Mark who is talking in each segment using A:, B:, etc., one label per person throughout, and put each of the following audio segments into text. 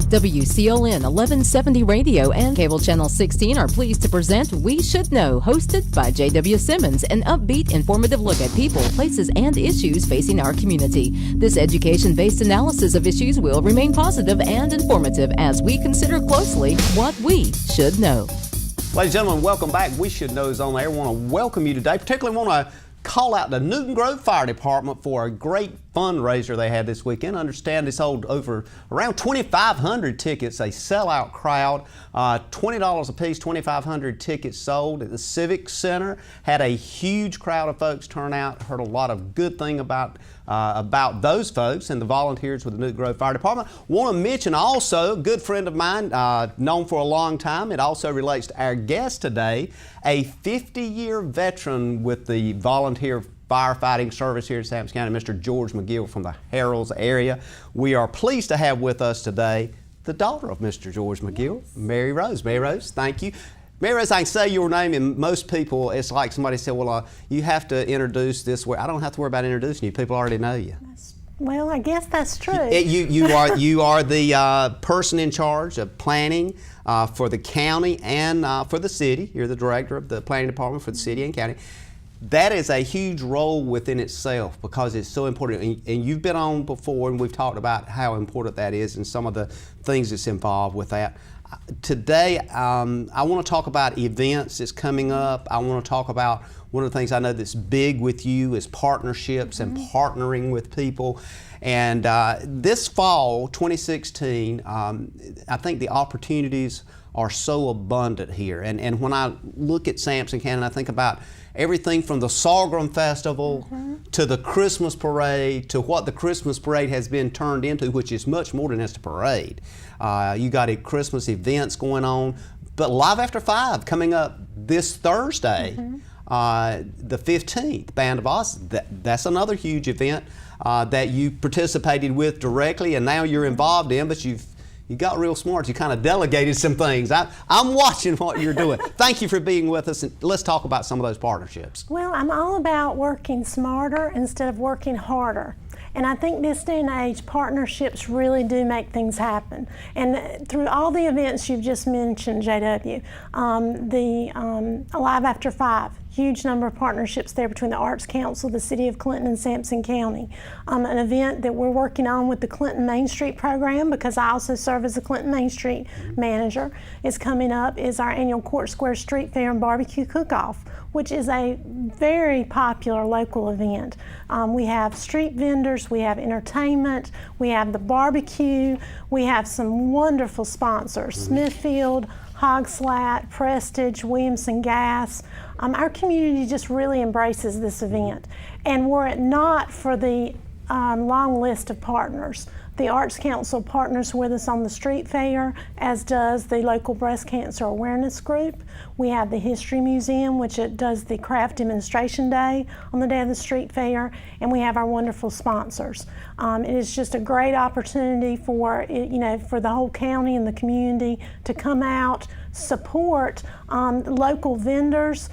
A: WCLN 1170 Radio and Cable Channel 16 are pleased to present We Should Know, hosted by J.W. Simmons, an upbeat, informative look at people, places, and issues facing our community. This education-based analysis of issues will remain positive and informative as we consider closely what we should know.
B: Ladies and gentlemen, welcome back. We Should Know is on there. I want to welcome you today. Particularly want to call out the Newton Grove Fire Department for a great fundraiser they had this weekend. I understand they sold over around 2,500 tickets, a sellout crowd, $20 a piece, 2,500 tickets sold at the Civic Center. Had a huge crowd of folks turn out. Heard a lot of good thing about those folks and the volunteers with the Newton Grove Fire Department. Want to mention also a good friend of mine, known for a long time. It also relates to our guest today, a 50-year veteran with the volunteer firefighting service here in Sampson County, Mr. George McGill from the Harrells area. We are pleased to have with us today the daughter of Mr. George McGill, Mary Rose. Mary Rose, thank you. Mary Rose, I can say your name, and most people, it's like somebody said, well, you have to introduce this way. I don't have to worry about introducing you. People already know you.
C: Well, I guess that's true.
B: You are the person in charge of planning for the county and for the city. You're the director of the planning department for the city and county. That is a huge role within itself because it's so important. And you've been on before, and we've talked about how important that is and some of the things that's involved with that. Today, I want to talk about events that's coming up. I want to talk about one of the things I know that's big with you is partnerships and partnering with people. And this fall, 2016, I think the opportunities are so abundant here. And when I look at Sampson County, I think about everything from the Sorghum Festival to the Christmas Parade to what the Christmas Parade has been turned into, which is much more than just a parade. You got Christmas events going on, but Live After 5 coming up this Thursday, the 15th, Band of Oz. That's another huge event that you participated with directly and now you're involved in, but you got real smart. You kind of delegated some things. I'm watching what you're doing. Thank you for being with us, and let's talk about some of those partnerships.
C: Well, I'm all about working smarter instead of working harder. And I think this day and age, partnerships really do make things happen. And through all the events you've just mentioned, JW, the Live After 5, huge number of partnerships there between the Arts Council, the City of Clinton, and Sampson County. An event that we're working on with the Clinton Main Street program, because I also serve as the Clinton Main Street manager, is coming up, is our annual Court Square Street Fair and Barbecue Cook-Off, which is a very popular local event. We have street vendors, we have entertainment, we have the barbecue, we have some wonderful sponsors, Smithfield, Hogslat, Prestige, Williamson Gas. Our community just really embraces this event. And were it not for the long list of partners, the Arts Council partners with us on the street fair, as does the local breast cancer awareness group. We have the History Museum, which does the craft demonstration day on the day of the street fair, and we have our wonderful sponsors. It is just a great opportunity for for the whole county and the community to come out, support local vendors,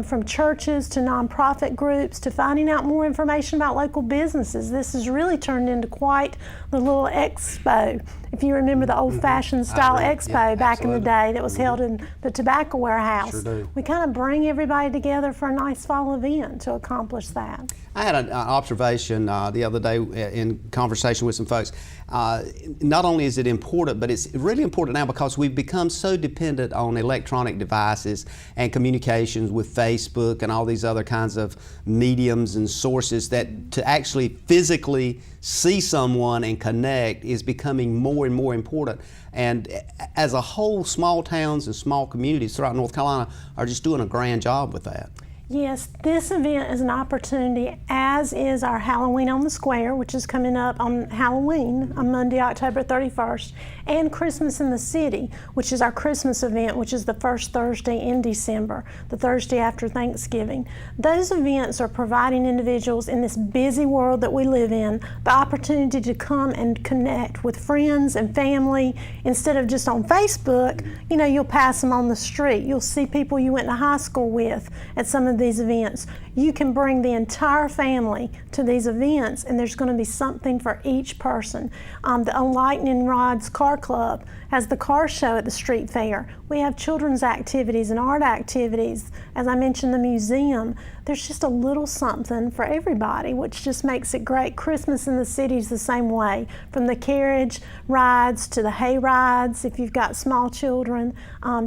C: from churches to nonprofit groups to finding out more information about local businesses. This has really turned into quite the little expo. If you remember the old-fashioned style expo back in the day that was held in the tobacco warehouse.
B: Sure do.
C: We kind of bring everybody together for a nice fall event to accomplish that.
B: I had an observation the other day in conversation with some folks. Not only is it important, but it's really important now because we've become so dependent on electronic devices and communications with Facebook and all these other kinds of mediums and sources that to actually physically see someone and connect is becoming more and more important. And as a whole, small towns and small communities throughout North Carolina are just doing a grand job with that.
C: Yes, this event is an opportunity, as is our Halloween on the Square, which is coming up on Halloween on Monday, October 31st, and Christmas in the City, which is our Christmas event, which is the first Thursday in December, the Thursday after Thanksgiving. Those events are providing individuals in this busy world that we live in the opportunity to come and connect with friends and family instead of just on Facebook. You'll pass them on the street. You'll see people you went to high school with at some of these events. You can bring the entire family to these events, and there's going to be something for each person. The On Lightning Rods Car Club has the car show at the street fair. We have children's activities and art activities. As I mentioned, the museum. There's just a little something for everybody, which just makes it great. Christmas in the city is the same way, from the carriage rides to the hay rides, if you've got small children,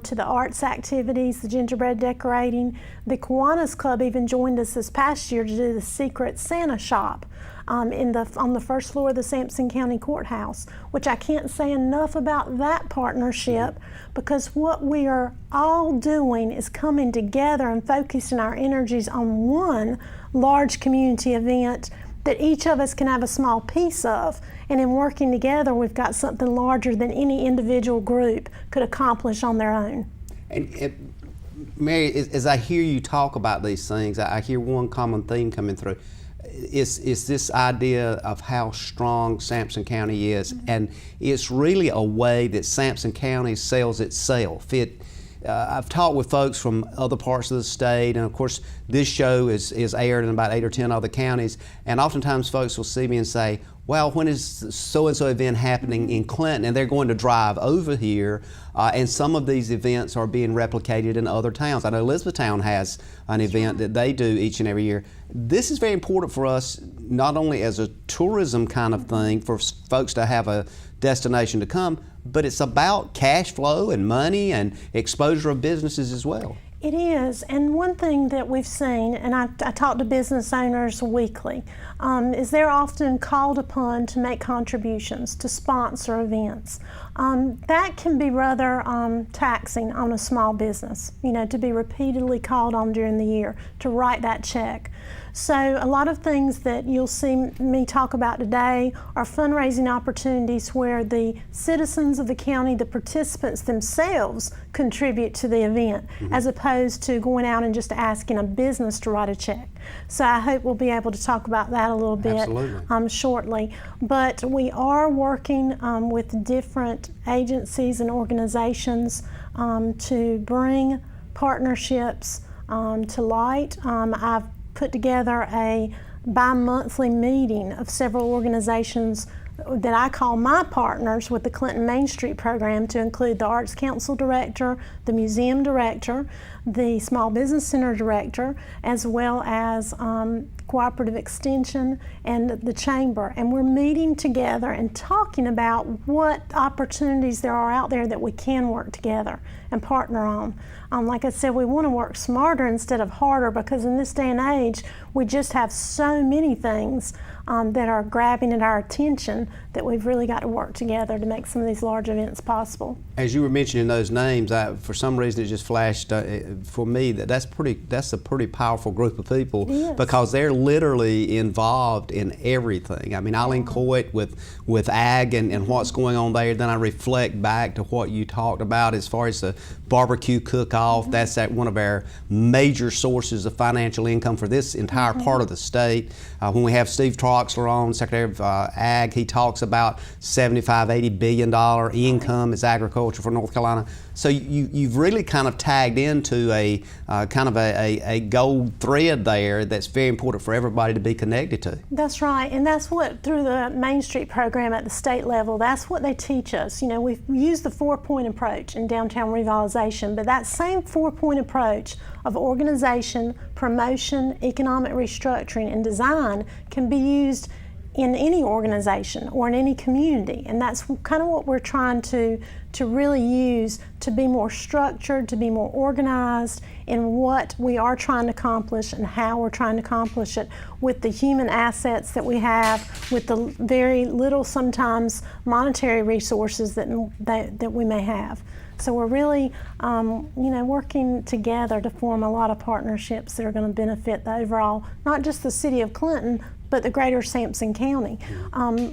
C: to the arts activities, the gingerbread decorating. The Kiwanis Club even joined us this past year to do the Secret Santa shop on the first floor of the Sampson County Courthouse, which I can't say enough about that partnership, because what we are all doing is coming together and focusing our energies on one large community event that each of us can have a small piece of. And in working together, we've got something larger than any individual group could accomplish on their own.
B: And Mary, as I hear you talk about these things, I hear one common theme coming through. Is this idea of how strong Sampson County is, and it's really a way that Sampson County sells itself. I've talked with folks from other parts of the state, and of course this show is aired in about 8 or 10 other counties, and oftentimes folks will see me and say, well, when is so-and-so event happening in Clinton? And they're going to drive over here, and some of these events are being replicated in other towns. I know Elizabethtown has an event that they do each and every year. This is very important for us, not only as a tourism kind of thing, for folks to have a destination to come, but it's about cash flow and money and exposure of businesses as well.
C: It is, and one thing that we've seen, and I talk to business owners weekly, is they're often called upon to make contributions, to sponsor events. That can be rather taxing on a small business, to be repeatedly called on during the year to write that check. So a lot of things that you'll see me talk about today are fundraising opportunities where the citizens of the county, the participants themselves, contribute to the event, as opposed to going out and just asking a business to write a check. So I hope we'll be able to talk about that a little bit shortly. But we are working with different agencies and organizations to bring partnerships to light. I've put together a bi-monthly meeting of several organizations that I call my partners with the Clinton Main Street program, to include the Arts Council Director, the Museum Director, the Small Business Center Director, as well as Cooperative Extension and the Chamber. And we're meeting together and talking about what opportunities there are out there that we can work together and partner on. Like I said, we want to work smarter instead of harder, because in this day and age, we just have so many things that are grabbing at our attention that we've really got to work together to make some of these large events possible.
B: As you were mentioning those names, for some reason it just flashed for me that's a pretty powerful group of people, because they're literally involved in everything. I mean, Eileen Coit with ag and what's going on there. Then I reflect back to what you talked about as far as the barbecue cook-off. That's one of our major sources of financial income for this entire part of the state. When we have Steve Troxler on, Secretary of Ag, he talks about $75–80 billion income as agriculture for North Carolina. So you've really kind of tagged into a kind of a gold thread there that's very important for everybody to be connected to.
C: That's right, and that's what, through the Main Street program at the state level, that's what they teach us. We've used the 4-point approach in downtown revitalization, but that same 4-point approach of organization, promotion, economic restructuring, and design can be used in any organization or in any community, and that's kind of what we're trying to really use to be more structured, to be more organized in what we are trying to accomplish and how we're trying to accomplish it, with the human assets that we have, with the very little sometimes monetary resources that we may have. So we're really, working together to form a lot of partnerships that are going to benefit the overall, not just the city of Clinton, but the greater Sampson County.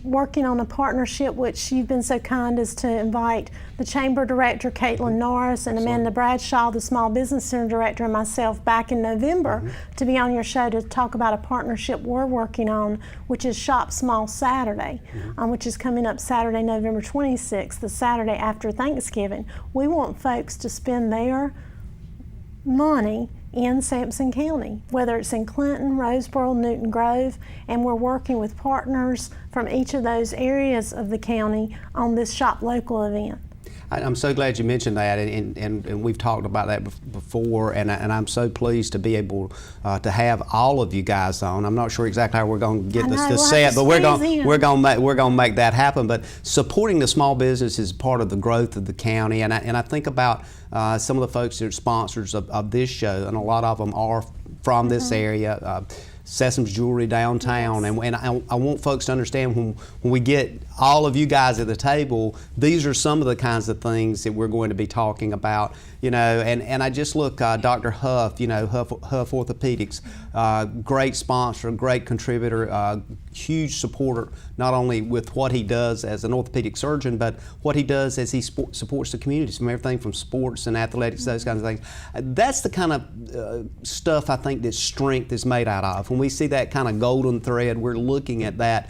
C: Working on a partnership, which you've been so kind as to invite the Chamber Director, Caitlin Norris, and Amanda Bradshaw, the Small Business Center Director, and myself back in November to be on your show to talk about a partnership we're working on, which is Shop Small Saturday, which is coming up Saturday, November 26th, the Saturday after Thanksgiving. We want folks to spend their money in Sampson County, whether it's in Clinton, Roseboro, Newton Grove, and we're working with partners from each of those areas of the county on this Shop Local event.
B: I'm so glad you mentioned that, and we've talked about that before, and I'm so pleased to be able to have all of you guys on. I'm not sure exactly how we're going to get this set, but we're going to make that happen. But supporting the small business is part of the growth of the county, and I think about some of the folks that are sponsors of this show, and a lot of them are from this area. Sessoms Jewelry downtown, and I want folks to understand when we get all of you guys at the table, these are some of the kinds of things that we're going to be talking about, and I just look, Dr. Huff, Huff Orthopedics, great sponsor, great contributor, huge supporter, not only with what he does as an orthopedic surgeon, but what he does as he supports the communities, from everything from sports and athletics, those kinds of things. That's the kind of stuff I think that strength is made out of. When we see that kind of golden thread, we're looking at that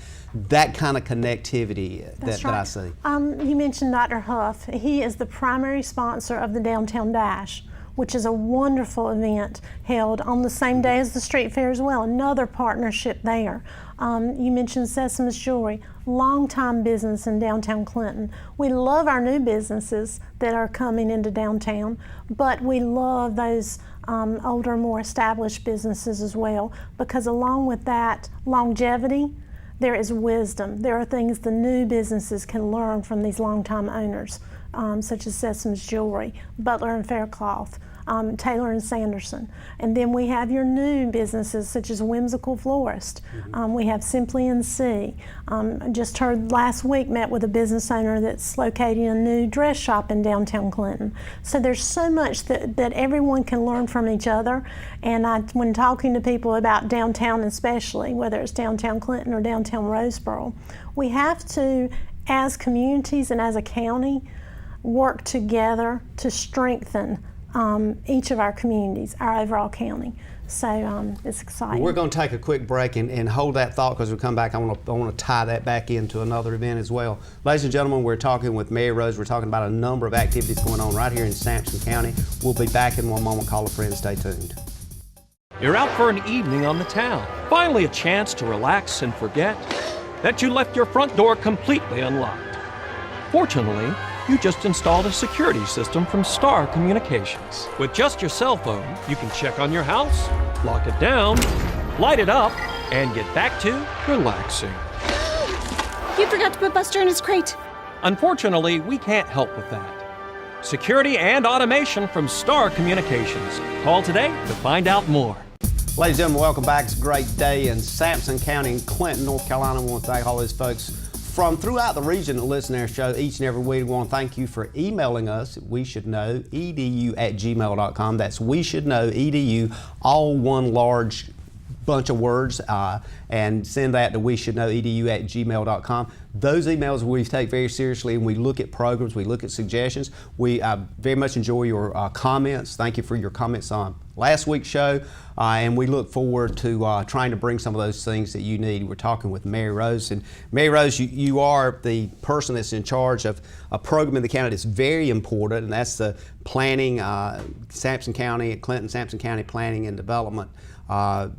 B: kind of connectivity that I see.
C: You mentioned Dr. Huff. He is the primary sponsor of the Downtown Dash, which is a wonderful event held on the same day as the street fair as well, another partnership there. You mentioned Sessoms Jewelry, long-time business in downtown Clinton. We love our new businesses that are coming into downtown, but we love those older, more established businesses as well, because along with that longevity, there is wisdom. There are things the new businesses can learn from these longtime owners, such as Sessoms Jewelry, Butler and Faircloth, Taylor and Sanderson. And then we have your new businesses such as Whimsical Florist. We have Simply and See. Just heard last week, met with a business owner that's locating a new dress shop in downtown Clinton. So there's so much that everyone can learn from each other. And when talking to people about downtown especially, whether it's downtown Clinton or downtown Roseboro, we have to, as communities and as a county, work together to strengthen each of our communities, our overall county. So it's exciting.
B: We're going to take a quick break and hold that thought, because we'll come back. I want to tie that back into another event as well. Ladies and gentlemen, we're talking with Mary Rose. We're talking about a number of activities going on right here in Sampson County. We'll be back in one moment. Call a friend. Stay tuned.
D: You're out for an evening on the town. Finally a chance to relax and forget that you left your front door completely unlocked. Fortunately, you just installed a security system from Star Communications. With just your cell phone, you can check on your house, lock it down, light it up, and get back to relaxing.
E: You forgot to put Buster in his crate.
D: Unfortunately, we can't help with that. Security and automation from Star Communications. Call today to find out more.
B: Ladies and gentlemen, welcome back. It's a great day in Sampson County in Clinton, North Carolina. I want to thank all those folks from throughout the region that listen to our show each and every week. We want to thank you for emailing us at weshouldknowedu@gmail.com. That's weshouldknowedu, all one large bunch of words, and send that to weshouldknowedu@gmail.com. Those emails we take very seriously, and we look at programs, we look at suggestions. We very much enjoy your comments. Thank you for your comments on last week's show, and we look forward to trying to bring some of those things that you need. We're talking with Mary Rose, and Mary Rose, you are the person that's in charge of a program in the county that's very important, and that's the planning, Sampson County, Clinton Sampson County Planning and Development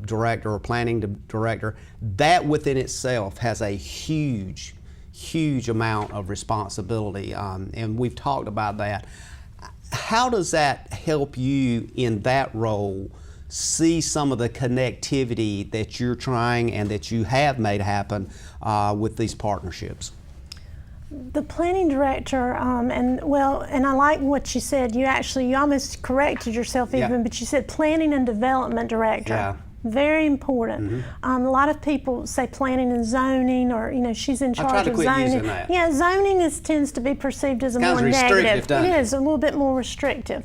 B: Director or Planning Director. That within itself has a huge amount of responsibility, and we've talked about that. How does that help you in that role see some of the connectivity that you're trying and that you have made happen with these partnerships?
C: The planning director, and I like what you said. You almost corrected yourself even, but you said planning and development director.
B: Yeah.
C: Very important. A lot of people say planning and zoning, or she's in charge
B: I try to
C: of
B: quit
C: zoning.
B: using that.
C: Yeah, zoning tends to be perceived as a
B: Sounds
C: more negative.
B: doesn't
C: It
B: it?
C: is a little bit more restrictive.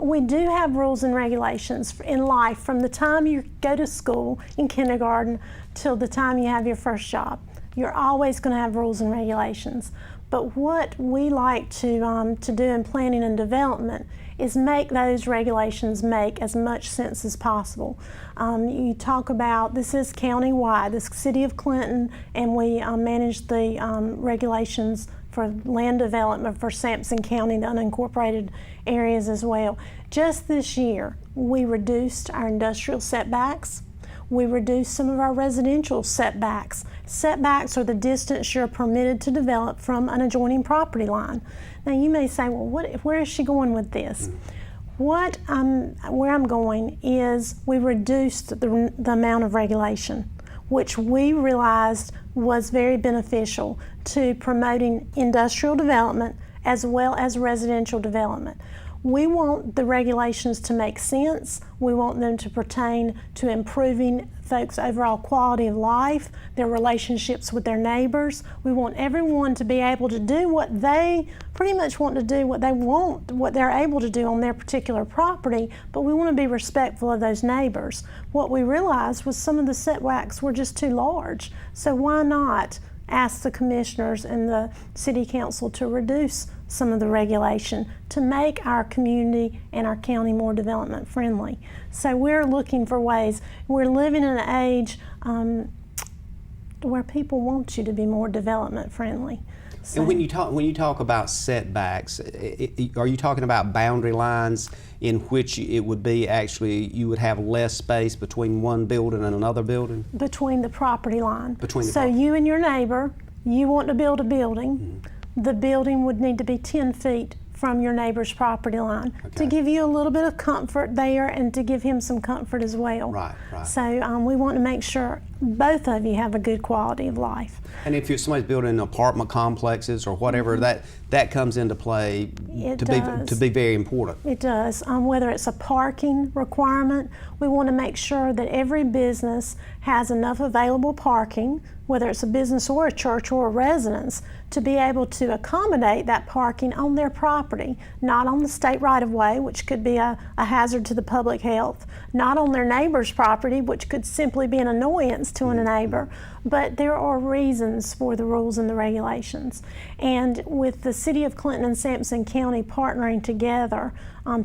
C: We do have rules and regulations in life from the time you go to school in kindergarten till the time you have your first job. You're always going to have rules and regulations. But what we like to do in planning and development is make those regulations make as much sense as possible. You talk about, this is county-wide, this city of Clinton, and we manage the regulations for land development for Sampson County, the unincorporated areas as well. Just this year, we reduced our industrial setbacks. We reduced some of our residential setbacks. Setbacks are the distance you're permitted to develop from an adjoining property line. Now you may say, well, where is she going with this? Where I'm going is we reduced the amount of regulation, which we realized was very beneficial to promoting industrial development as well as residential development. We want the regulations to make sense. We want them to pertain to improving folks' overall quality of life, their relationships with their neighbors. We want everyone to be able to do what they pretty much want to do, what they're able to do on their particular property, but we want to be respectful of those neighbors. What we realized was some of the setbacks were just too large. So why not ask the commissioners and the city council to reduce some of the regulation to make our community and our county more development friendly. So we're looking for ways. We're living in an age where people want you to be more development friendly. So,
B: and when you talk about setbacks, are you talking about boundary lines in which it would be actually you would have less space between one building and another building?
C: Between the property line.
B: So
C: you and your neighbor, you want to build a building. The building would need to be 10 feet from your neighbor's property line to give you a little bit of comfort there and to give him some comfort as well.
B: Right.
C: So we want to make sure both of you have a good quality of life.
B: And if somebody's building apartment complexes or whatever, that comes into play to be very important.
C: It does. Whether it's a parking requirement, we want to make sure that every business has enough available parking, whether it's a business or a church or a residence, to be able to accommodate that parking on their property, not on the state right-of-way, which could be a hazard to the public health, not on their neighbor's property, which could simply be an annoyance to a neighbor. But there are reasons for the rules and the regulations. And with the City of Clinton and Sampson County partnering together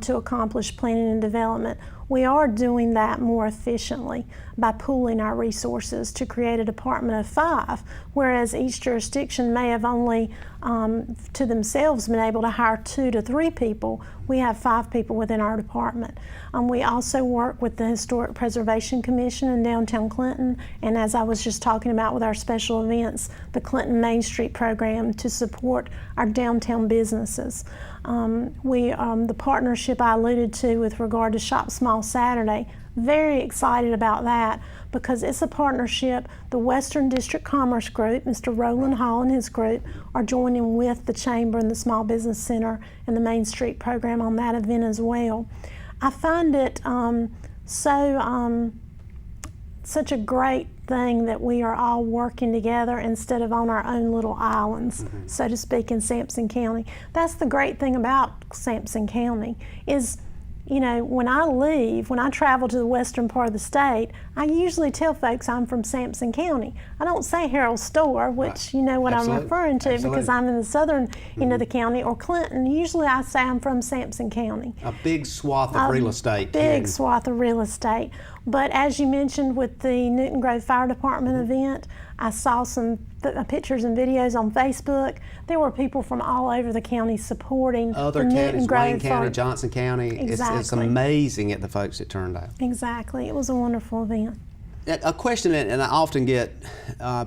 C: to accomplish planning and development, we are doing that more efficiently by pooling our resources to create a department of 5, whereas each jurisdiction may have only to themselves been able to hire 2 to 3 people. We have 5 people within our department. We also work with the Historic Preservation Commission in downtown Clinton, and as I was just talking about with our special events, the Clinton Main Street program to support our downtown businesses. The partnership I alluded to with regard to Shop Small Saturday, very excited about that because it's a partnership. The Western District Commerce Group, Mr. Roland Hall and his group, are joining with the Chamber and the Small Business Center and the Main Street program on that event as well. I find it such a great thing that we are all working together instead of on our own little islands, so to speak, in Sampson County. That's the great thing about Sampson County is, you know, when I travel to the western part of the state, I usually tell folks I'm from Sampson County. I don't say Harold Store, which you know what I'm referring to because I'm in the southern end of the county, or Clinton. Usually I say I'm from Sampson County.
B: A big swath of real estate.
C: Big swath of real estate. But as you mentioned with the Newton Grove Fire Department event, I saw some pictures and videos on Facebook. There were people from all over the county supporting
B: other
C: the
B: counties,
C: Newton Grove
B: Wayne County, Johnson County.
C: Exactly.
B: It's amazing at the folks it turned out.
C: Exactly. It was a wonderful event.
B: A question, and I often get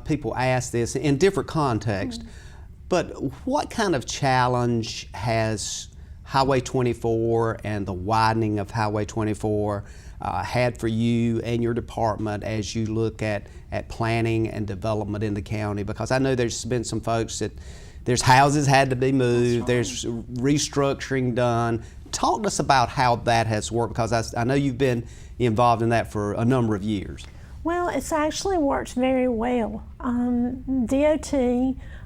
B: people ask this in different contexts, but what kind of challenge has Highway 24 and the widening of Highway 24 had for you and your department as you look at planning and development in the county? Because I know there's been some folks that there's houses had to be moved, there's restructuring done. Talk to us about how that has worked, because I know you've been involved in that for a number of years.
C: Well, it's actually worked very well. DOT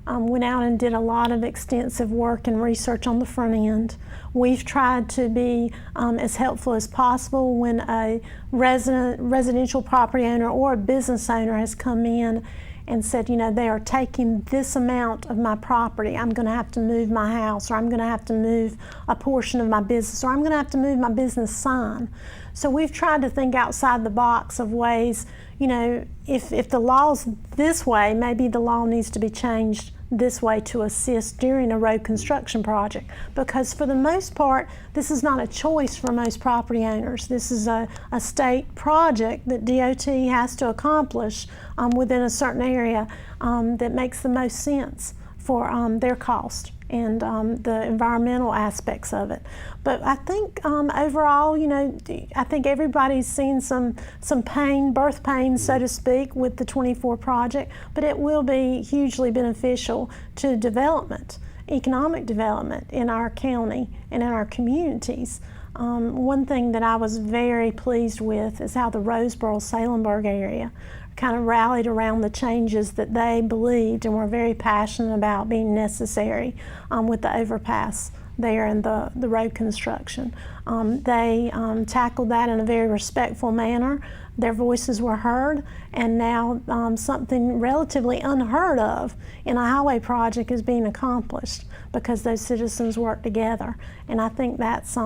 C: went out and did a lot of extensive work and research on the front end. We've tried to be as helpful as possible when a residential property owner or a business owner has come in and said, you know, they are taking this amount of my property. I'm going to have to move my house, or I'm going to have to move a portion of my business, or I'm going to have to move my business sign. So we've tried to think outside the box of ways, you know, if the law's this way, maybe the law needs to be changed this way to assist during a road construction project, because for the most part, this is not a choice for most property owners. This is a state project that DOT has to accomplish within a certain area that makes the most sense for their cost and the environmental aspects of it. But I think overall, I think everybody's seen some pain, birth pain, so to speak, with the 24 project, but it will be hugely beneficial to development, economic development in our county and in our communities. One thing that I was very pleased with is how the Roseboro-Salemburg area kind of rallied around the changes that they believed and were very passionate about being necessary with the overpass there and the road construction. They tackled that in a very respectful manner. Their voices were heard, and now something relatively unheard of in a highway project is being accomplished because those citizens work together. And I think that's,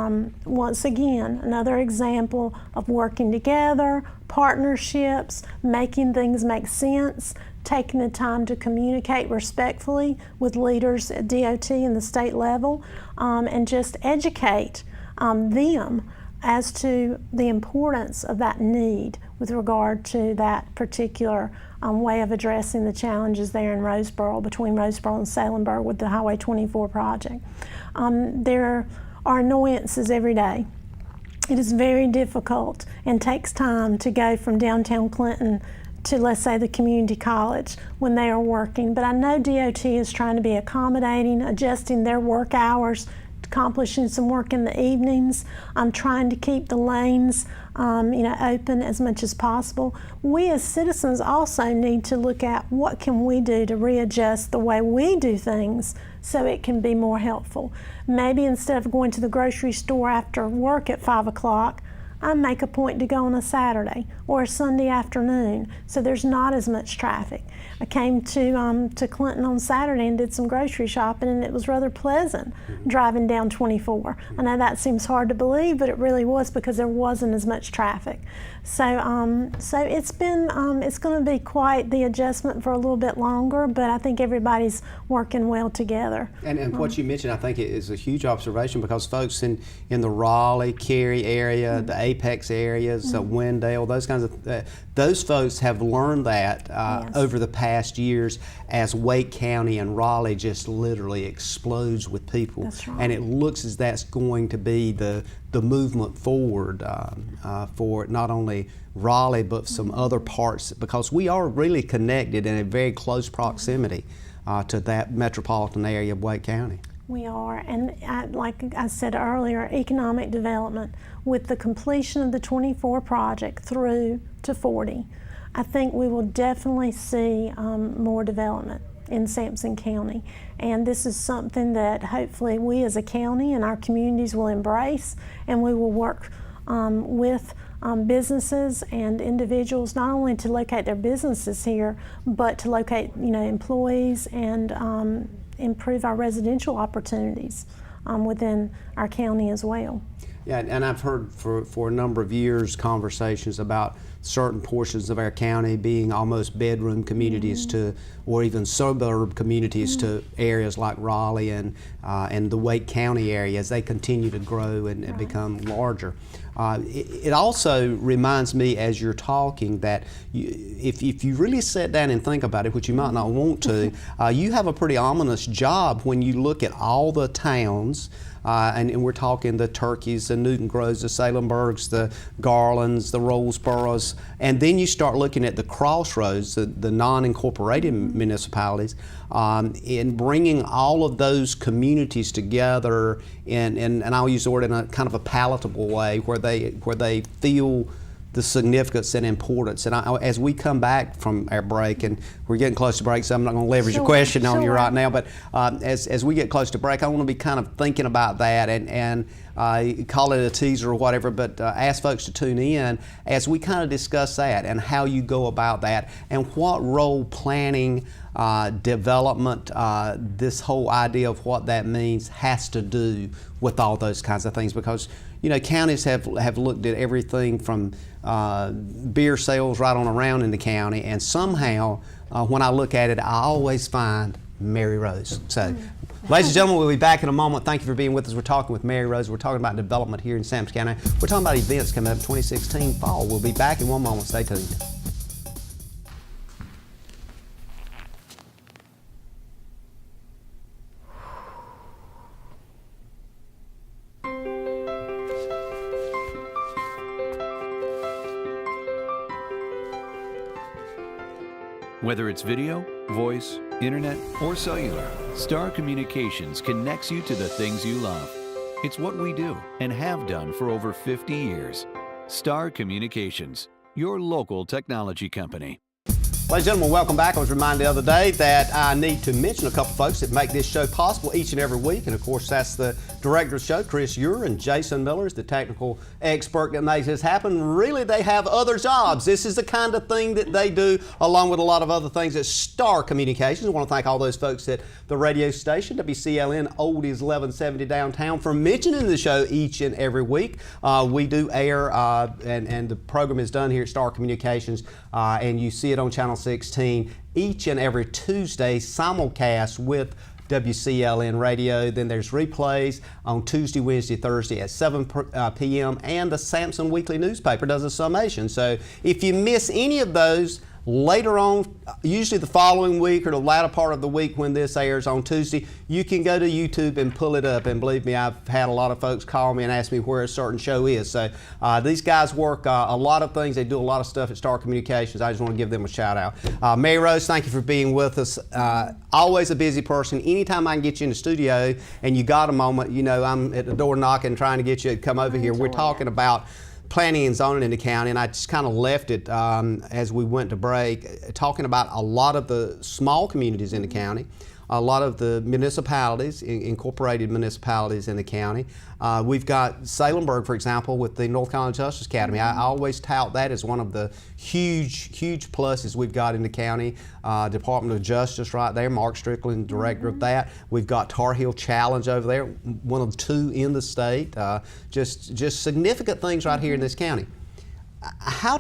C: once again, another example of working together, partnerships, making things make sense, taking the time to communicate respectfully with leaders at DOT and the state level, and just educate them as to the importance of that need with regard to that particular way of addressing the challenges there in Roseboro, between Roseboro and Salemburg with the Highway 24 project. There are annoyances every day. It is very difficult and takes time to go from downtown Clinton to, let's say, the community college when they are working. But I know DOT is trying to be accommodating, adjusting their work hours, accomplishing some work in the evenings. I'm trying to keep the lanes open as much as possible. We as citizens also need to look at what can we do to readjust the way we do things so it can be more helpful. Maybe instead of going to the grocery store after work at 5 o'clock, I make a point to go on a Saturday or a Sunday afternoon so there's not as much traffic. I came to Clinton on Saturday and did some grocery shopping, and it was rather pleasant driving down 24. I know that seems hard to believe, but it really was because there wasn't as much traffic. So it's been it's going to be quite the adjustment for a little bit longer, but I think everybody's working well together.
B: And what you mentioned, I think, is a huge observation, because folks in the Raleigh, Cary area, the Apex areas, Wendell, those kinds of those folks have learned that
C: Yes.
B: over the past years as Wake County and Raleigh just literally explodes with people.
C: That's right.
B: And it looks as that's going to be the movement forward for not only Raleigh but some other parts, because we are really connected in a very close proximity to that metropolitan area of Wake County.
C: We are, and like I said earlier, economic development with the completion of the 24 project through to 40, I think we will definitely see more development in Sampson County. And this is something that hopefully we as a county and our communities will embrace, and we will work with businesses and individuals not only to locate their businesses here, but to locate employees and improve our residential opportunities within our county as well.
B: Yeah, and I've heard for a number of years conversations about certain portions of our county being almost bedroom communities to, or even suburb communities to areas like Raleigh and the Wake County area as they continue to grow and become larger. It also reminds me, as you're talking, that if you really sit down and think about it, which you might not want to, you have a pretty ominous job when you look at all the towns, and we're talking the Turkeys, the Newton Groves, the Salemburgs, the Garlands, the Roseburys, and then you start looking at the crossroads, the non-incorporated municipalities, in bringing all of those communities together, and I'll use the word in a kind of a palatable way, where they feel the significance and importance. And as we come back from our break, and we're getting close to break, so I'm not going to leverage your question on you right now, but as we get close to break, I want to be kind of thinking about that and call it a teaser or whatever, but ask folks to tune in as we kind of discuss that and how you go about that and what role planning, development, this whole idea of what that means has to do with all those kinds of things, because counties have looked at everything from beer sales right on around in the county, and somehow when I look at it, I always find Mary Rose. So, ladies and gentlemen, we'll be back in a moment. Thank you for being with us. We're talking with Mary Rose. We're talking about development here in Sampson County. We're talking about events coming up in 2016 fall. We'll be back in one moment. Stay tuned.
F: Whether it's video, voice, internet, or cellular, Star Communications connects you to the things you love. It's what we do and have done for over 50 years. Star Communications, your local technology company.
B: Ladies and gentlemen, welcome back. I was reminded the other day that I need to mention a couple folks that make this show possible each and every week. And of course, that's the director of the show, Chris Ure, and Jason Miller is the technical expert that makes this happen. Really, they have other jobs. This is the kind of thing that they do, along with a lot of other things at Star Communications. I want to thank all those folks at the radio station, WCLN Oldies 1170 downtown, for mentioning the show each and every week. We do air, and the program is done here at Star Communications, and you see it on Channel 16 each and every Tuesday, simulcast with WCLN Radio. Then there's replays on Tuesday, Wednesday, Thursday at 7 p.m. and the Sampson Weekly newspaper does a summation. So if you miss any of those, later on, usually the following week or the latter part of the week when this airs on Tuesday, you can go to YouTube and pull it up. And believe me, I've had a lot of folks call me and ask me where a certain show is. So these guys work a lot of things. They do a lot of stuff at Star Communications. I just want to give them a shout out. Mary Rose, thank you for being with us. Always a busy person. Anytime I can get you in the studio and you got a moment, you know, I'm at the door knocking, trying to get you to come over here. We're talking about planning and zoning in the county, and I just kind of left it as we went to break, talking about a lot of the small communities in the county, a lot of the municipalities, incorporated municipalities in the county. We've got Salemburg, for example, with the North Carolina Justice Academy. I always tout that as one of the huge pluses we've got in the county. Department of Justice right there, Mark Strickland, director of that. We've got Tar Heel Challenge over there, one of the two in the state. Just significant things right here in this county. How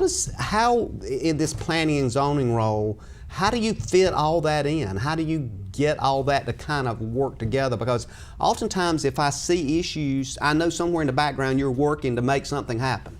B: in this planning and zoning role, how do you fit all that in? How do you get all that to kind of work together? Because oftentimes if I see issues, I know somewhere in the background you're working to make something happen.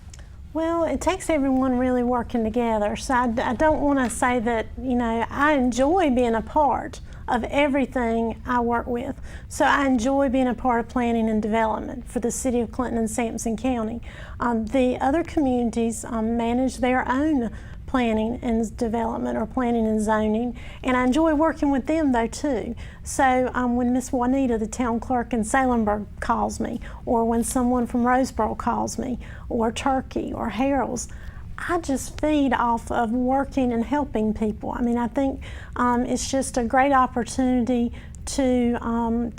C: Well, it takes everyone really working together. So I don't want to say that, you know, I enjoy being a part of everything I work with. So I enjoy being a part of planning and development for the City of Clinton and Sampson County. The other communities manage their own planning and development or planning and zoning, and I enjoy working with them though too. So when Miss Juanita, the town clerk in Salemburg, calls me, or when someone from Roseboro calls me, or Turkey or Harrells, I just feed off of working and helping people. I mean, I think it's just a great opportunity to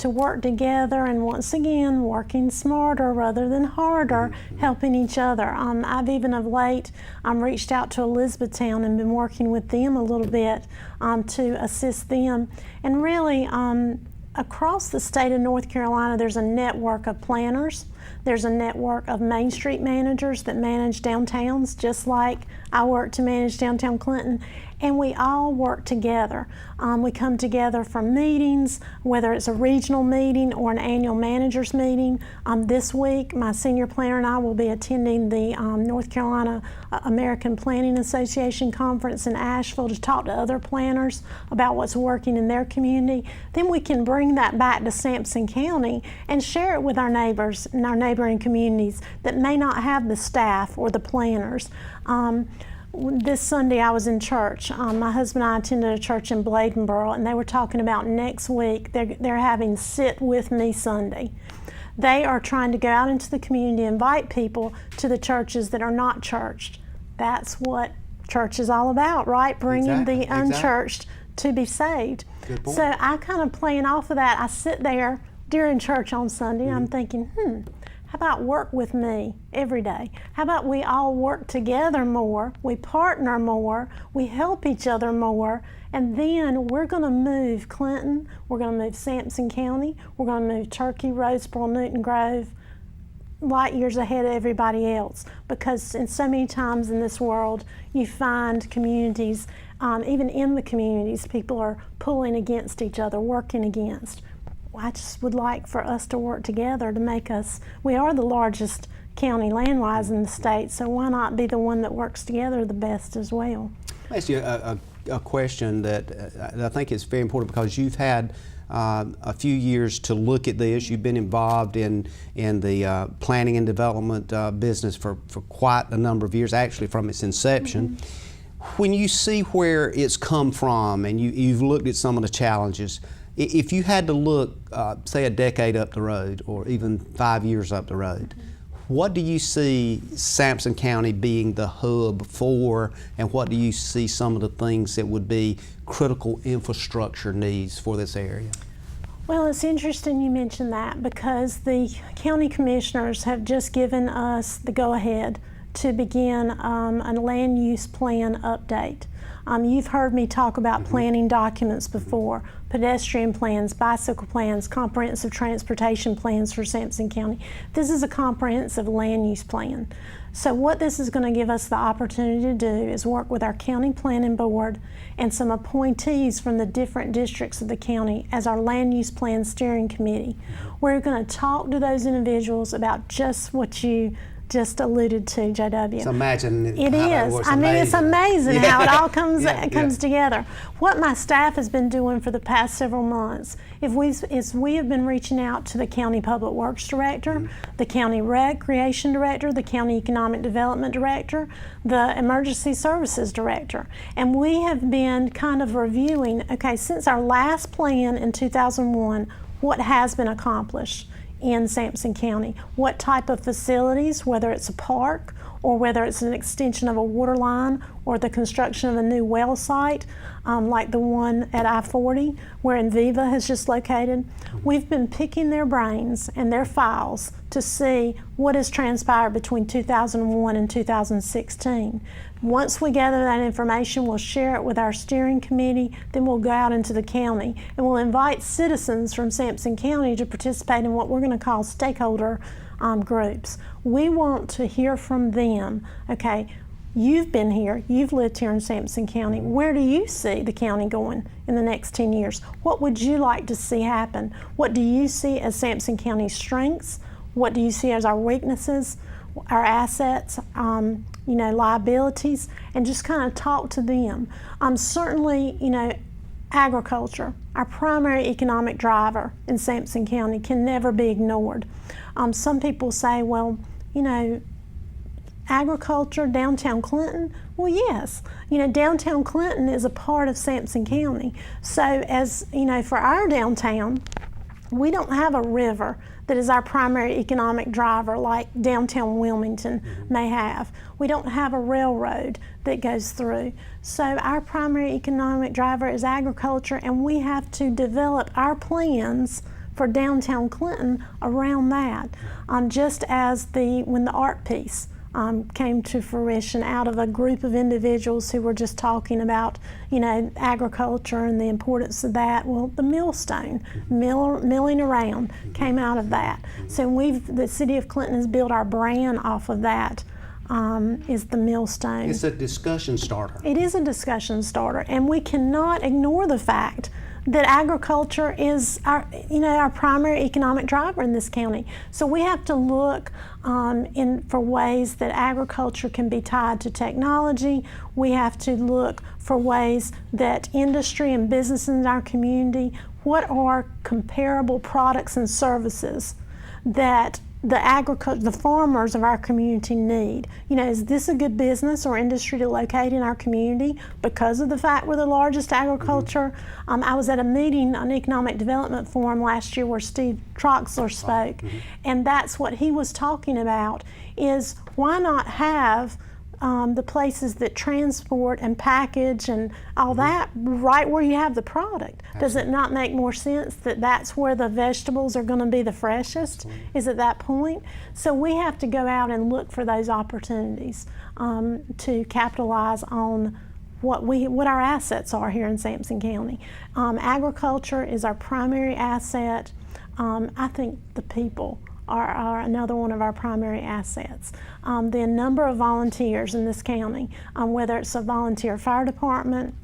C: work together, and once again, working smarter rather than harder, helping each other. I've even of late reached out to Elizabethtown and been working with them a little bit to assist them. And really, across the state of North Carolina, there's a network of planners. There's a network of Main Street managers that manage downtowns, just like I work to manage downtown Clinton, and we all work together. We come together for meetings, whether it's a regional meeting or an annual managers meeting. This week, my senior planner and I will be attending the North Carolina American Planning Association conference in Asheville to talk to other planners about what's working in their community. Then we can bring that back to Sampson County and share it with our neighbors and our neighboring communities that may not have the staff or the planners. This Sunday I was in church. My husband and I attended a church in Bladenboro, and they were talking about next week they're having Sit With Me Sunday. They are trying to go out into the community and invite people to the churches that are not churched. That's what church is all about, right? Bringing the unchurched to be saved. So I kind of playing off of that, I sit there during church on Sunday and I'm thinking, how about work with me every day? How about we all work together more, we partner more, we help each other more, and then we're going to move Clinton, we're going to move Sampson County, we're going to move Turkey, Roseboro, Newton Grove, light years ahead of everybody else. Because in so many times in this world, you find communities even in the communities, people are pulling against each other, working against. I just would like for us to work together to make us, we are the largest county land-wise in the state, so why not be the one that works together the best as well?
B: I'll ask you a question that I think is very important, because you've had a few years to look at this. You've been involved in the planning and development business for quite a number of years, actually from its inception. When you see where it's come from and you've looked at some of the challenges, if you had to look, say, a decade up the road or even 5 years up the road, what do you see Sampson County being the hub for, and what do you see some of the things that would be critical infrastructure needs for this area?
C: Well, it's interesting you mentioned that, because the county commissioners have just given us the go-ahead to begin a land use plan update. You've heard me talk about planning documents before, pedestrian plans, bicycle plans, comprehensive transportation plans for Sampson County. This is a comprehensive land use plan. So what this is going to give us the opportunity to do is work with our county planning board and some appointees from the different districts of the county as our land use plan steering committee. We're going to talk to those individuals about just what you just alluded to, JW.
B: So imagine
C: it is. I mean, it's amazing how it all comes together. What my staff has been doing for the past several months is we have been reaching out to the county public works director, the county recreation director, the county economic development director, the emergency services director, and we have been kind of reviewing, okay, since our last plan in 2001, what has been accomplished in Sampson County, what type of facilities, whether it's a park or whether it's an extension of a water line or the construction of a new well site, like the one at I-40 where Enviva has just located. We've been picking their brains and their files to see what has transpired between 2001 and 2016. Once we gather that information, we'll share it with our steering committee, then we'll go out into the county and we'll invite citizens from Sampson County to participate in what we're going to call stakeholder groups. We want to hear from them. Okay, you've been here, you've lived here in Sampson County. Where do you see the county going in the next 10 years? What would you like to see happen? What do you see as Sampson County's strengths? What do you see as our weaknesses, our assets, liabilities, and just kind of talk to them. Certainly, agriculture, our primary economic driver in Sampson County, can never be ignored. Some people say, well, agriculture, downtown Clinton. Well, yes, downtown Clinton is a part of Sampson County. So as, for our downtown, we don't have a river that is our primary economic driver like downtown Wilmington may have. We don't have a railroad that goes through. So our primary economic driver is agriculture, and we have to develop our plans for downtown Clinton around that. Just as when the art piece came to fruition out of a group of individuals who were just talking about, agriculture and the importance of that. Well, the millstone, milling around, came out of that. So the city of Clinton has built our brand off of that. Is the millstone.
B: It's a discussion starter.
C: It is a discussion starter, and we cannot ignore the fact that agriculture is our primary economic driver in this county. So we have to look for ways that agriculture can be tied to technology. We have to look for ways that industry and business in our community, what are comparable products and services that the farmers of our community need. Is this a good business or industry to locate in our community because of the fact we're the largest agriculture? I was at a meeting, an economic development forum last year where Steve Troxler spoke, and that's what he was talking about, is why not have the places that transport and package and all that right where you have the product. Absolutely. Does it not make more sense that that's where the vegetables are going to be the freshest? Absolutely. Is at that point? So we have to go out and look for those opportunities to capitalize on what our assets are here in Sampson County. Agriculture is our primary asset. I think the people are another one of our primary assets. The number of volunteers in this county, whether it's a volunteer fire department,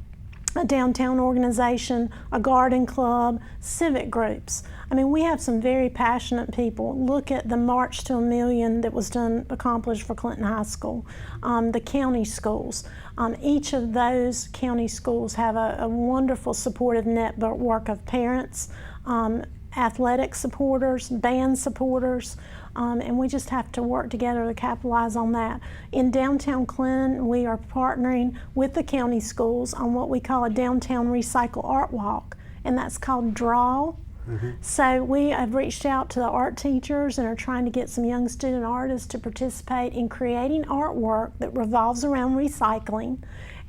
C: a downtown organization, a garden club, civic groups. I mean, we have some very passionate people. Look at the March to a Million that was accomplished for Clinton High School, the county schools. Each of those county schools have a wonderful supportive network of parents, athletic supporters, band supporters, and we just have to work together to capitalize on that. In downtown Clinton, we are partnering with the county schools on what we call a downtown recycle art walk, and that's called DRAW. So we have reached out to the art teachers and are trying to get some young student artists to participate in creating artwork that revolves around recycling,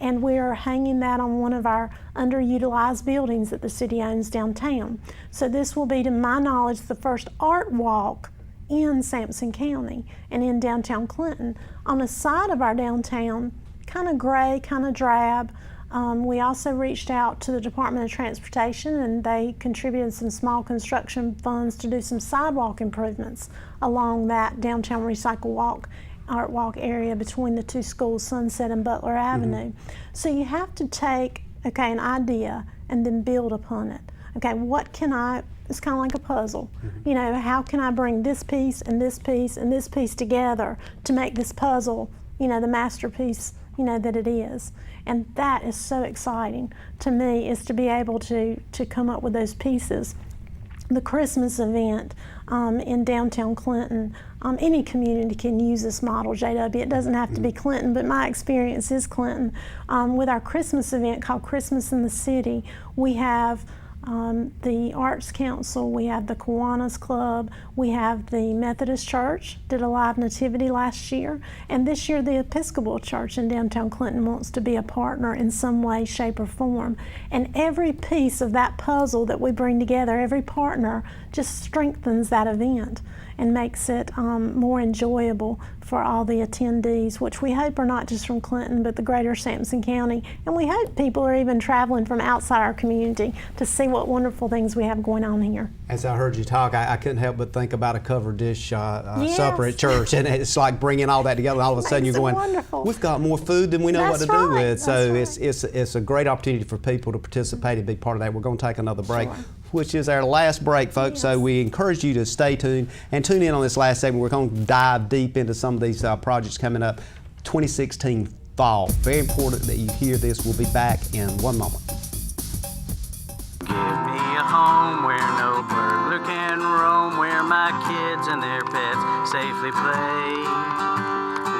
C: and we are hanging that on one of our underutilized buildings that the city owns downtown. So this will be, to my knowledge, the first art walk in Sampson County and in downtown Clinton. On the side of our downtown, kind of gray, kind of drab. We also reached out to the Department of Transportation, and they contributed some small construction funds to do some sidewalk improvements along that downtown art walk area between the two schools, Sunset and Butler Avenue. So you have to take, an idea and then build upon it. It's kind of like a puzzle. You know, how can I bring this piece and this piece and this piece together to make this puzzle, the masterpiece, that it is. And that is so exciting to me, is to be able to come up with those pieces. The Christmas event in downtown Clinton, any community can use this model, JW. It doesn't have to be Clinton, but my experience is Clinton. With our Christmas event called Christmas in the City, we have the Arts Council, we have the Kiwanis Club, we have the Methodist Church, did a live nativity last year, and this year the Episcopal Church in downtown Clinton wants to be a partner in some way, shape, or form. And every piece of that puzzle that we bring together, every partner, just strengthens that event and makes it more enjoyable for all the attendees, which we hope are not just from Clinton, but the greater Sampson County. And we hope people are even traveling from outside our community to see what wonderful things we have going on here.
B: As I heard you talk, I couldn't help but think about a covered dish supper at church, and it's like bringing all that together. All of a sudden, you're going,
C: wonderful.
B: We've got more food than we know what to do with. So
C: That's
B: it's a great opportunity for people to participate and be part of that. We're going to take another break, which is our last break, folks. So we encourage you to stay tuned and tune in on this last segment. We're going to dive deep into some of these projects coming up. 2016 fall. Very important that you hear this. We'll be back in one moment.
G: Give me a home where no burglar can roam, where my kids and their pets safely play.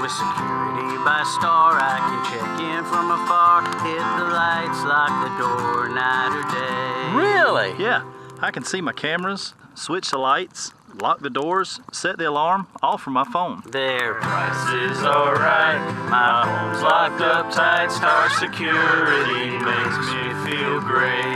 G: With security by Star, I can check in from afar, hit the lights, lock the door, night or day.
H: Really? Yeah, I can see my cameras, switch the lights, lock the doors, set the alarm, all from my phone.
G: Their prices are right, my home's locked up tight, Star Security makes me feel great.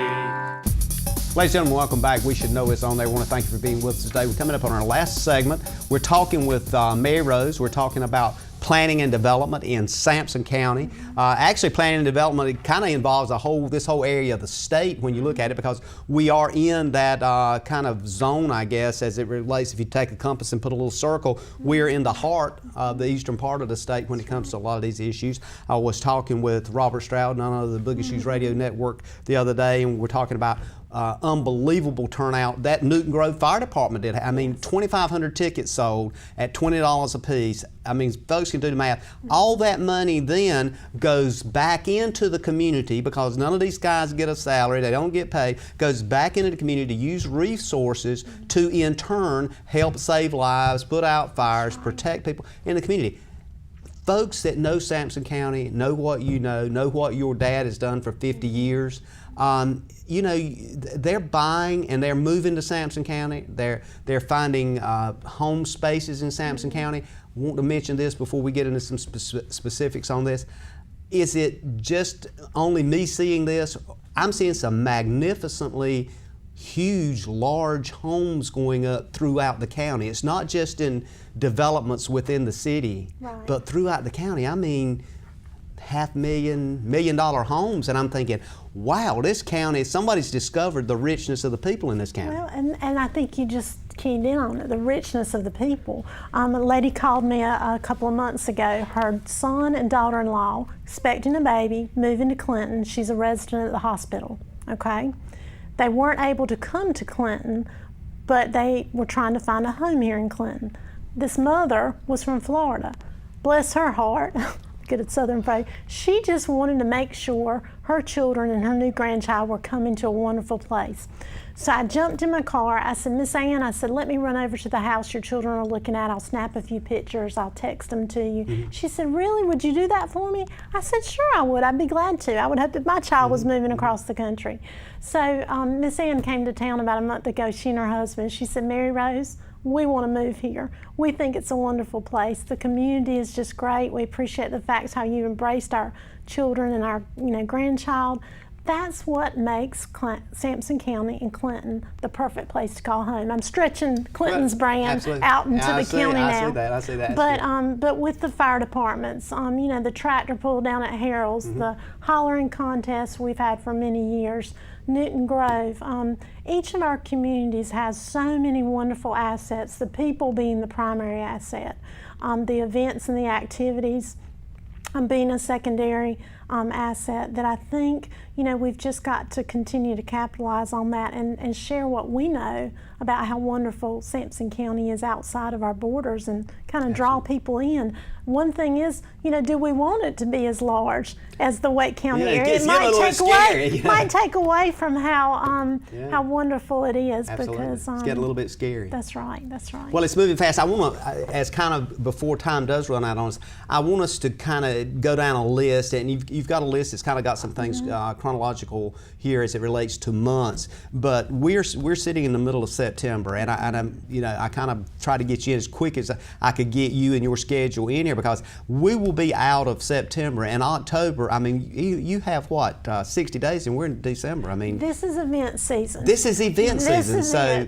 B: Ladies and gentlemen, welcome back. We Should Know It's on there. I want to thank you for being with us today. We're coming up on our last segment. We're talking with Mary Rose. We're talking about planning and development in Sampson County. Actually, planning and development, it kind of involves this whole area of the state when you look at it, because we are in that kind of zone, I guess, as it relates. If you take a compass and put a little circle, we're in the heart of the eastern part of the state when it comes to a lot of these issues. I was talking with Robert Stroud, none other than the Boogie Shoes Radio Network, the other day, and we're talking about unbelievable turnout that Newton Grove Fire Department did. I mean, 2,500 tickets sold at $20 a piece. I mean, folks can do the math. All that money then goes back into the community, because none of these guys get a salary, they don't get paid, goes back into the community to use resources to in turn help save lives, put out fires, protect people in the community. Folks that know Sampson County, know what you know what your dad has done for 50 years, they're buying and they're moving to Sampson County. They're finding home spaces in Sampson County. I want to mention this before we get into some specifics on this. Is it just only me seeing this? I'm seeing some magnificently huge, large homes going up throughout the county. It's not just in developments within the city, but throughout the county. I mean, $500,000, $1 million homes, and I'm thinking, wow, this county, somebody's discovered the richness of the people in this county.
C: Well, and I think you just keyed in on it, the richness of the people. A lady called me a couple of months ago. Her son and daughter-in-law expecting a baby, moving to Clinton. She's a resident at the hospital, okay? They weren't able to come to Clinton, but they were trying to find a home here in Clinton. This mother was from Florida. Bless her heart, good at Southern phrase, she just wanted to make sure her children and her new grandchild were coming to a wonderful place. So I jumped in my car. I said, Miss Ann, I said, let me run over to the house your children are looking at. I'll snap a few pictures. I'll text them to you. She said, really? Would you do that for me? I said, sure, I would. I'd be glad to. I would hope that my child was moving across the country. So Miss Ann came to town about a month ago, she and her husband. She said, Mary Rose, we want to move here. We think it's a wonderful place. The community is just great. We appreciate the fact how you embraced our children and our grandchild. That's what makes Sampson County and Clinton the perfect place to call home. I'm stretching Clinton's brand out into the county now.
B: I see that.
C: But with the fire departments, the tractor pull down at Harold's, the hollering contests we've had for many years, Newton Grove. Each of our communities has so many wonderful assets, the people being the primary asset, the events and the activities being a secondary asset, that I think we've just got to continue to capitalize on that and share what we know about how wonderful Sampson County is outside of our borders and kind of draw people in. One thing is, do we want it to be as large as the Wake County area? It might take away from how wonderful it is.
B: Absolutely.
C: Because
B: it's getting a little bit scary.
C: That's right.
B: Well, it's moving fast. I want to, as kind of before time does run out on us, I want us to kind of go down a list, and you've got a list that's kind of got some things chronological here as it relates to months. But we're sitting in the middle of September, and I kind of try to get you in as quick as I could get you and your schedule in here, because we will be out of September and October. I mean, you have what 60 days, and we're in December. I mean,
C: this is event season.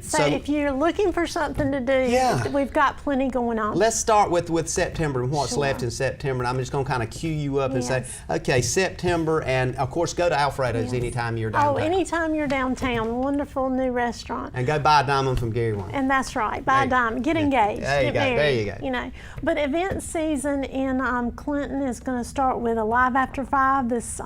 B: So
C: if you're looking for something to do, we've got plenty going on.
B: Let's start with September and what's left in September. And I'm just going to kind of cue you up and say, okay, September, and of course go to Alfredo's anytime you're downtown.
C: Oh, anytime you're downtown. Wonderful new restaurant.
B: And go buy a diamond from Gary Wayne.
C: And that's right, buy a diamond, get engaged, get married.
B: There you go.
C: But event season in Clinton is going to start with a Live After 5 this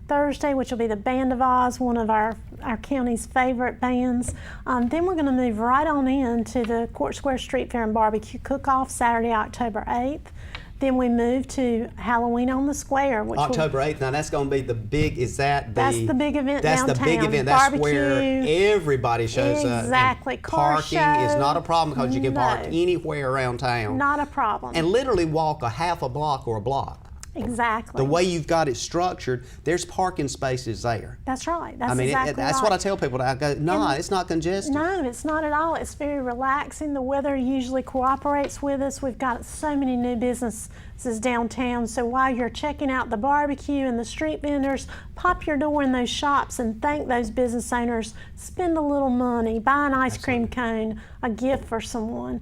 C: Thursday, which will be the Band of Oz, one of our county's favorite bands. Then we're going to move right on into the Court Square Street Fair and Barbecue Cook-Off Saturday, October 8th. Then we move to Halloween on the Square. Which
B: October 8th. Now that's going to be the big,
C: that's the big event
B: downtown.
C: That's
B: the big event. That's where everybody shows up.
C: Exactly.
B: Parking is not a problem because you can park anywhere around town.
C: Not a problem.
B: And literally walk a half a block or a block.
C: Exactly.
B: The way you've got it structured, there's parking spaces there.
C: That's right.
B: That's what I tell people. I go, it's not congested.
C: No, it's not at all. It's very relaxing. The weather usually cooperates with us. We've got so many new businesses downtown. So while you're checking out the barbecue and the street vendors, pop your door in those shops and thank those business owners. Spend a little money, buy an ice cream cone, a gift for someone,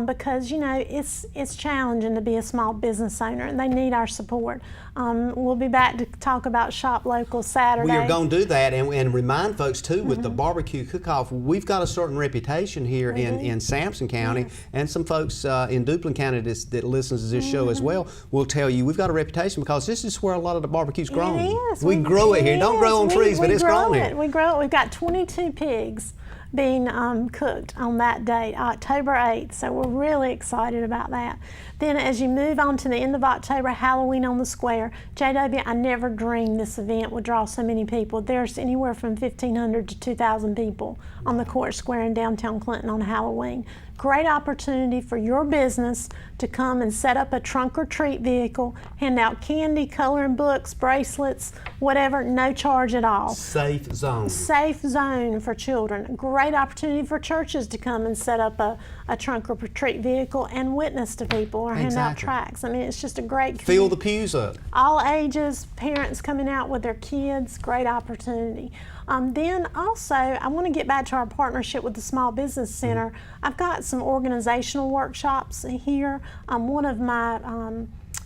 C: because it's challenging to be a small business owner, and they need our support. We'll be back to talk about Shop Local Saturday.
B: We are going to do that, and remind folks too, with the barbecue cook-off, we've got a certain reputation here in Sampson County, and some folks in Duplin County that listens to this show as well will tell you we've got a reputation because this is where a lot of the barbecue's grown.
C: It is.
B: We grow it here. Don't grow on trees, but it's grown here.
C: We grow it. We've got 22 pigs being cooked on that date, October 8th. So we're really excited about that. Then as you move on to the end of October, Halloween on the Square. JW, I never dreamed this event would draw so many people. There's anywhere from 1,500 to 2,000 people on the Court Square in downtown Clinton on Halloween. Great opportunity for your business to come and set up a trunk or treat vehicle, hand out candy, coloring books, bracelets, whatever, no charge at all.
B: Safe zone.
C: Safe zone for children. Great opportunity for churches to come and set up a trunk or treat vehicle and witness to people or hand out tracts. I mean, it's just a great community.
B: Fill the pews up.
C: All ages, parents coming out with their kids, great opportunity. Then also, I want to get back to our partnership with the Small Business Center. I've got some organizational workshops here. One of my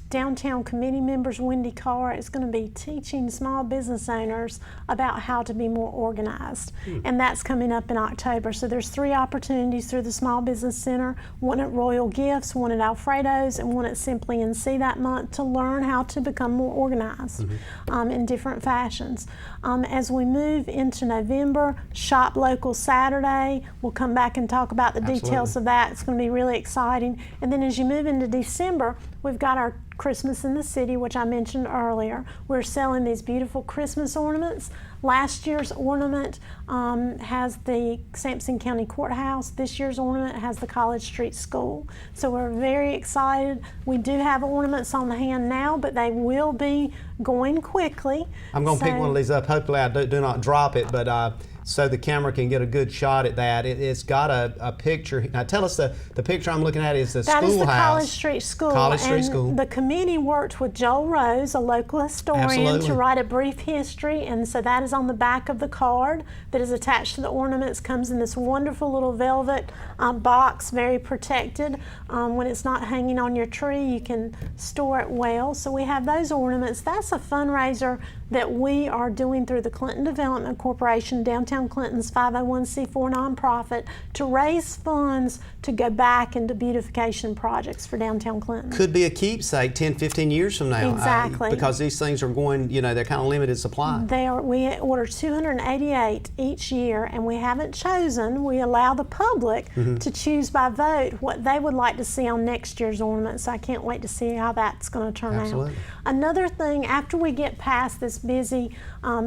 C: downtown committee members, Wendy Carr, is going to be teaching small business owners about how to be more organized. And that's coming up in October. So there's 3 opportunities through the Small Business Center, one at Royal Gifts, one at Alfredo's, and one at Simply NC that month to learn how to become more organized in different fashions. As we move into November, Shop Local Saturday, we'll come back and talk about the details of that. It's going to be really exciting. And then as you move into December, we've got our Christmas in the City, which I mentioned earlier. We're selling these beautiful Christmas ornaments. Last year's ornament has the Sampson County Courthouse. This year's ornament has the College Street School. So we're very excited. We do have ornaments on the hand now, but they will be going quickly.
B: I'm going to pick one of these up. Hopefully I do not drop it, but so the camera can get a good shot at that. It's got a picture. Now tell us the picture I'm looking at is the schoolhouse.
C: That is the College Street School.
B: College Street School.
C: The committee worked with Joel Rose, a local historian, to write a brief history, and so that is on the back of the card that is attached to the ornaments. Comes in this wonderful little velvet box, very protected. When it's not hanging on your tree, you can store it well. So we have those ornaments. That's a fundraiser that we are doing through the Clinton Development Corporation, downtown Clinton's 501c4 nonprofit, to raise funds to go back into beautification projects for downtown Clinton.
B: Could be a keepsake 10, 15 years from now.
C: Exactly.
B: Because these things are going, they're kind of limited supply.
C: We order 288 each year, and we haven't chosen. We allow the public to choose by vote what they would like to see on next year's ornaments. So I can't wait to see how that's going to turn out. Another thing, after we get past this busy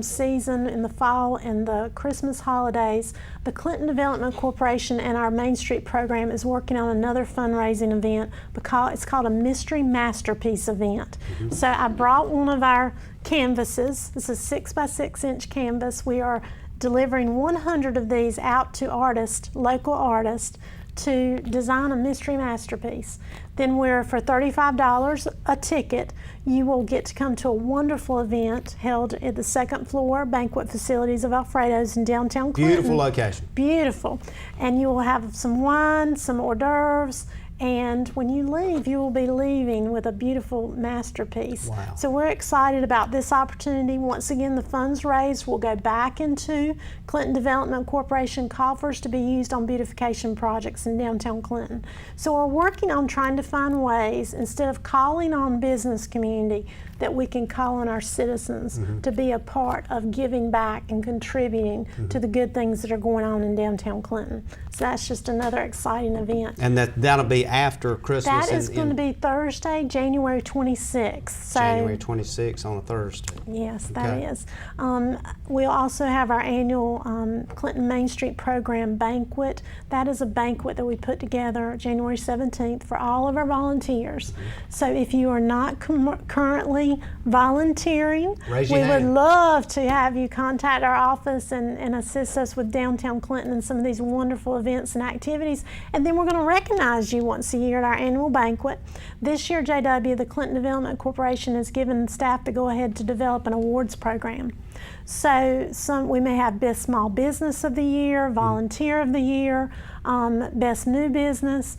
C: season in the fall and the Christmas holidays, the Clinton Development Corporation and our Main Street program is working on another fundraising event because it's called a Mystery Masterpiece event. So I brought one of our canvases. This is 6 by 6 inch canvas. We are delivering 100 of these out to artists, local artists, to design a mystery masterpiece. Then for $35 a ticket, you will get to come to a wonderful event held at the 2nd floor banquet facilities of Alfredo's in downtown Clinton.
B: Beautiful location.
C: Beautiful. And you will have some wine, some hors d'oeuvres, and when you leave, you will be leaving with a beautiful masterpiece.
B: Wow.
C: So we're excited about this opportunity. Once again, the funds raised will go back into Clinton Development Corporation coffers to be used on beautification projects in downtown Clinton. So we're working on trying to find ways, instead of calling on business community, that we can call on our citizens to be a part of giving back and contributing to the good things that are going on in downtown Clinton. So that's just another exciting event.
B: And that'll be after Christmas?
C: That is going to be Thursday, January 26th. So,
B: January 26th on a Thursday.
C: Yes, that is. We'll also have our annual Clinton Main Street Program banquet. That is a banquet that we put together January 17th for all of our volunteers. So if you are not currently volunteering, we would love to have you contact our office and assist us with downtown Clinton and some of these wonderful events and activities. And then we're going to recognize you once a year at our annual banquet. This year, JW, the Clinton Development Corporation has given staff the go-ahead to develop an awards program. So we may have Best Small Business of the Year, Volunteer of the Year, Best New Business.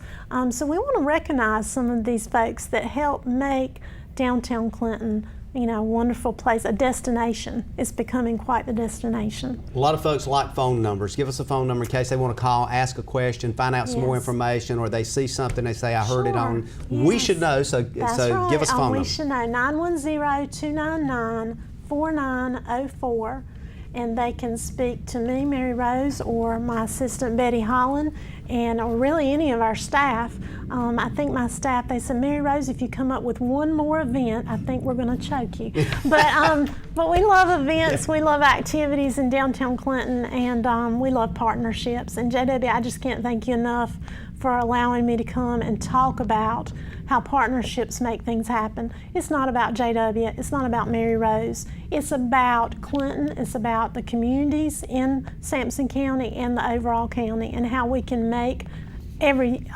C: So we want to recognize some of these folks that help make downtown Clinton, a wonderful place, a destination. It's becoming quite the destination.
B: A lot of folks like phone numbers. Give us a phone number in case they want to call, ask a question, find out some more information, or they see something, they say, I heard it on We Should Know, so give us a phone number.
C: We Should Know, 910-299-4904. And they can speak to me, Mary Rose, or my assistant, Betty Holland, or really any of our staff. I think my staff, they said, Mary Rose, if you come up with one more event, I think we're going to choke you. But we love events, we love activities in downtown Clinton, and we love partnerships. And JW, I just can't thank you enough for allowing me to come and talk about how partnerships make things happen. It's not about JW, it's not about Mary Rose, it's about Clinton, it's about the communities in Sampson County and the overall county, and how we can make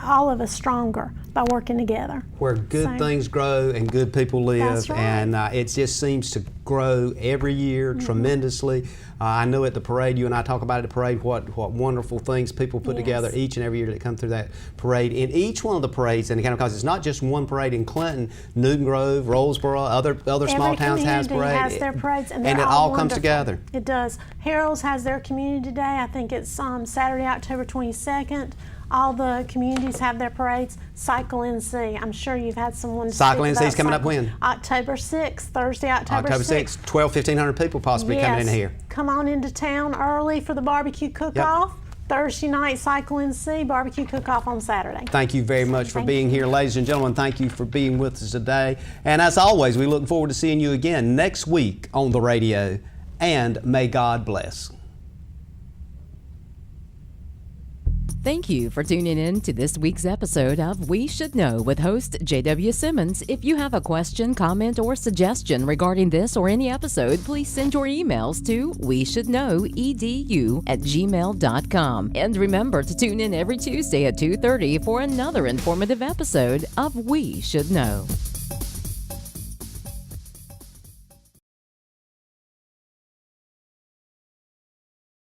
C: all of us stronger by working together.
B: Where good
C: So-
B: things grow and good people live,
C: That's right.
B: and it just seems to grow every year tremendously. I know at the parade, you and I talk about at the parade, what wonderful things people put
C: Yes.
B: together each and every year that come through that parade. In each one of the parades in the county, because it's not just one parade in Clinton, Newton Grove, Rollsboro, other small
C: Every
B: towns has
C: community
B: parades.
C: has their parades, and
B: it
C: they're
B: all comes
C: wonderful.
B: together.
C: It does. Harold's has their community day. I think it's Saturday, October 22nd. All the communities have their parades. Cycle NC. I'm sure you've had someone
B: Cycle
C: speak
B: NC is
C: about
B: coming up
C: Cycle.
B: when?
C: October 6th, Thursday, October 6th.
B: 1,200 people possibly coming in
C: Yes.
B: here.
C: Come on into town early for the barbecue cook-off. Thursday night, Cycle NC, barbecue cook-off on Saturday.
B: Thank you very much for
C: Thank
B: being
C: you.
B: here, ladies and gentlemen. Thank you for being with us today. And as always, we look forward to seeing you again next week on the radio. And may God bless.
A: Thank you for tuning in to this week's episode of We Should Know with host J.W. Simmons. If you have a question, comment, or suggestion regarding this or any episode, please send your emails to weshouldknowedu@gmail.com. And remember to tune in every Tuesday at 2:30 for another informative episode of We Should Know.